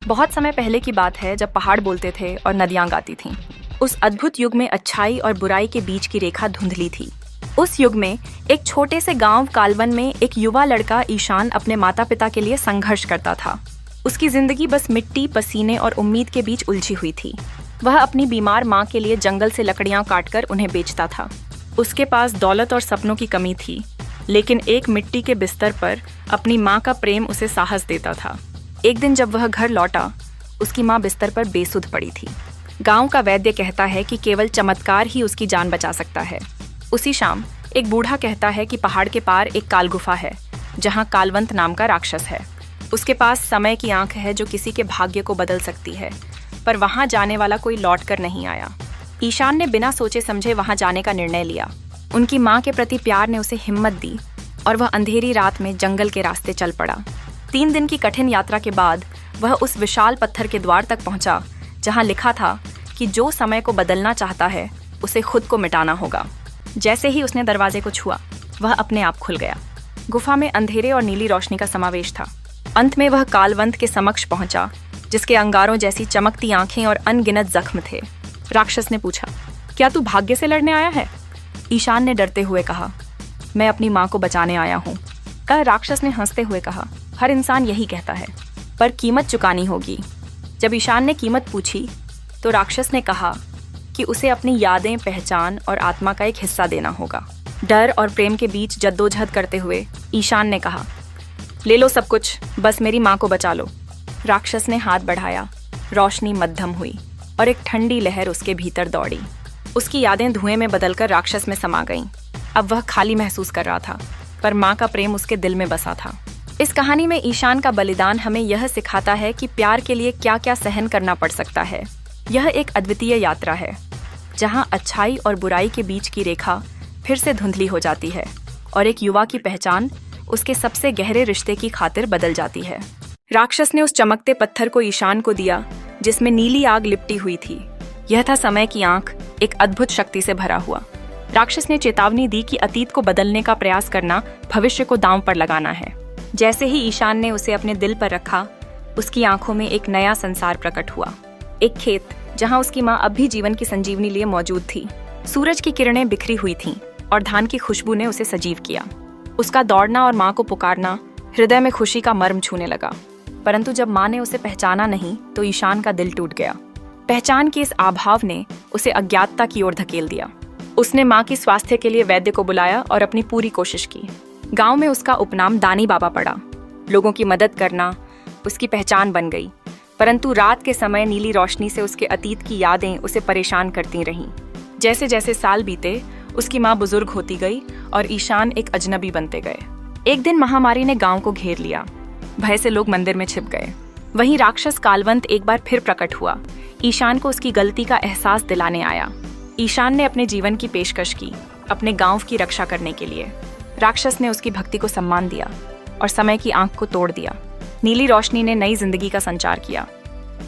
बहुत समय पहले की बात है जब पहाड़ बोलते थे और नदियां गाती थीं। उस अद्भुत युग में अच्छाई और बुराई के बीच की रेखा धुंधली थी। उस युग में एक छोटे से गांव कालवन में एक युवा लड़का ईशान अपने माता पिता के लिए संघर्ष करता था। उसकी जिंदगी बस मिट्टी, पसीने और उम्मीद के बीच उलझी हुई थी। वह अपनी बीमार माँ के लिए जंगल से लकड़ियां काटकर उन्हें बेचता था। उसके पास दौलत और सपनों की कमी थी, लेकिन एक मिट्टी के बिस्तर पर अपनी माँ का प्रेम उसे साहस देता था। एक दिन जब वह घर लौटा, उसकी माँ बिस्तर पर बेसुध पड़ी थी। गांव का वैद्य कहता है कि केवल चमत्कार ही उसकी जान बचा सकता है। उसी शाम एक बूढ़ा कहता है कि पहाड़ के पार एक काल गुफा है, जहां कालवंत नाम का राक्षस है। उसके पास समय की आंख है जो किसी के भाग्य को बदल सकती है, पर वहां जाने वाला कोई लौट कर नहीं आया। ईशान ने बिना सोचे समझे वहां जाने का निर्णय लिया। उनकी माँ के प्रति प्यार ने उसे हिम्मत दी और वह अंधेरी रात में जंगल के रास्ते चल पड़ा। 3 दिन की कठिन यात्रा के बाद वह उस विशाल पत्थर के द्वार तक पहुंचा, जहां लिखा था कि जो समय को बदलना चाहता है उसे खुद को मिटाना होगा। जैसे ही उसने दरवाजे को छुआ, वह अपने आप खुल गया। गुफा में अंधेरे और नीली रोशनी का समावेश था। अंत में वह कालवंत के समक्ष पहुंचा, जिसके अंगारों जैसी चमकती आंखें और अनगिनत जख्म थे। राक्षस ने पूछा, क्या तू भाग्य से लड़ने आया है? ईशान ने डरते हुए कहा, मैं अपनी माँ को बचाने आया हूँ। राक्षस ने हंसते हुए कहा, हर इंसान यही कहता है, पर कीमत चुकानी होगी। जब ईशान ने कीमत पूछी तो राक्षस ने कहा कि उसे अपनी यादें, पहचान और आत्मा का एक हिस्सा देना होगा। डर और प्रेम के बीच जद्दोजहद करते हुए ईशान ने कहा, ले लो सब कुछ, बस मेरी माँ को बचा लो। राक्षस ने हाथ बढ़ाया, रोशनी मध्यम हुई और एक ठंडी लहर उसके भीतर दौड़ी। उसकी यादें धुएं में बदलकर राक्षस में समा गईं। अब वह खाली महसूस कर रहा था, पर माँ का प्रेम उसके दिल में बसा था। इस कहानी में ईशान का बलिदान हमें यह सिखाता है कि प्यार के लिए क्या क्या सहन करना पड़ सकता है। यह एक अद्वितीय यात्रा है, जहाँ अच्छाई और बुराई के बीच की रेखा फिर से धुंधली हो जाती है और एक युवा की पहचान उसके सबसे गहरे रिश्ते की खातिर बदल जाती है। राक्षस ने उस चमकते पत्थर को ईशान को दिया, जिसमें नीली आग लिपटी हुई थी। यह था समय की आंख, एक अद्भुत शक्ति से भरा हुआ। राक्षस ने चेतावनी दी कि अतीत को बदलने का प्रयास करना भविष्य को दांव पर लगाना है। जैसे ही ईशान ने उसे अपने दिल पर रखा, उसकी आंखों में एक नया संसार प्रकट हुआ। एक खेत जहां उसकी माँ अब भी जीवन की संजीवनी लिए मौजूद थी। सूरज की किरणें बिखरी हुई थीं और धान की खुशबू ने उसे सजीव किया। उसका दौड़ना और माँ को पुकारना हृदय में खुशी का मर्म छूने लगा। परंतु जब माँ ने उसे पहचाना नहीं तो ईशान का दिल टूट गया। पहचान के इस अभाव ने उसे अज्ञातता की ओर धकेल दिया। उसने माँ की स्वास्थ्य के लिए वैद्य को बुलाया और अपनी पूरी कोशिश की। गांव में उसका उपनाम दानी बाबा पड़ा। लोगों की मदद करना उसकी पहचान बन गई। परंतु रात के समय नीली रोशनी से उसके अतीत की यादें उसे परेशान करती रहीं। जैसे जैसे साल बीते, उसकी माँ बुजुर्ग होती गई और ईशान एक अजनबी बनते गए। एक दिन महामारी ने गांव को घेर लिया। भय से लोग मंदिर में छिप गए। वहीं राक्षस कालवंत एक बार फिर प्रकट हुआ। ईशान को उसकी गलती का एहसास दिलाने आया। ईशान ने अपने जीवन की पेशकश की, अपने गांव की रक्षा करने के लिए। राक्षस ने उसकी भक्ति को सम्मान दिया और समय की आंख को तोड़ दिया। नीली रोशनी ने नई जिंदगी का संचार किया।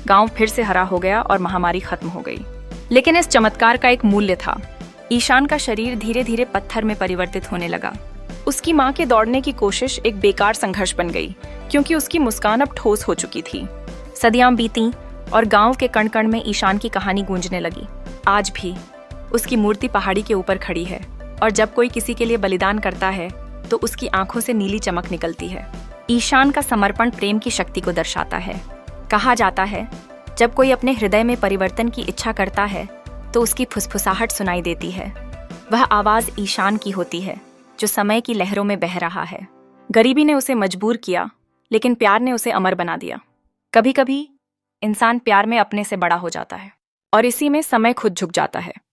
गांव फिर से हरा हो गया और महामारी खत्म हो गई। लेकिन इस चमत्कार का एक मूल्य था। ईशान का शरीर धीरे धीरे पत्थर में परिवर्तित होने लगा। उसकी माँ के दौड़ने की कोशिश एक बेकार संघर्ष बन गई, क्योंकि उसकी मुस्कान अब ठोस हो चुकी थी। सदियां बीतीं और गांव के कण कण में ईशान की कहानी गूंजने लगी। आज भी उसकी मूर्ति पहाड़ी के ऊपर खड़ी है और जब कोई किसी के लिए बलिदान करता है तो उसकी आंखों से नीली चमक निकलती है। ईशान का समर्पण प्रेम की शक्ति को दर्शाता है। कहा जाता है, जब कोई अपने हृदय में परिवर्तन की इच्छा करता है तो उसकी फुसफुसाहट सुनाई देती है। वह आवाज ईशान की होती है, जो समय की लहरों में बह रहा है। गरीबी ने उसे मजबूर किया, लेकिन प्यार ने उसे अमर बना दिया। कभी कभी इंसान प्यार में अपने से बड़ा हो जाता है और इसी में समय खुद झुक जाता है।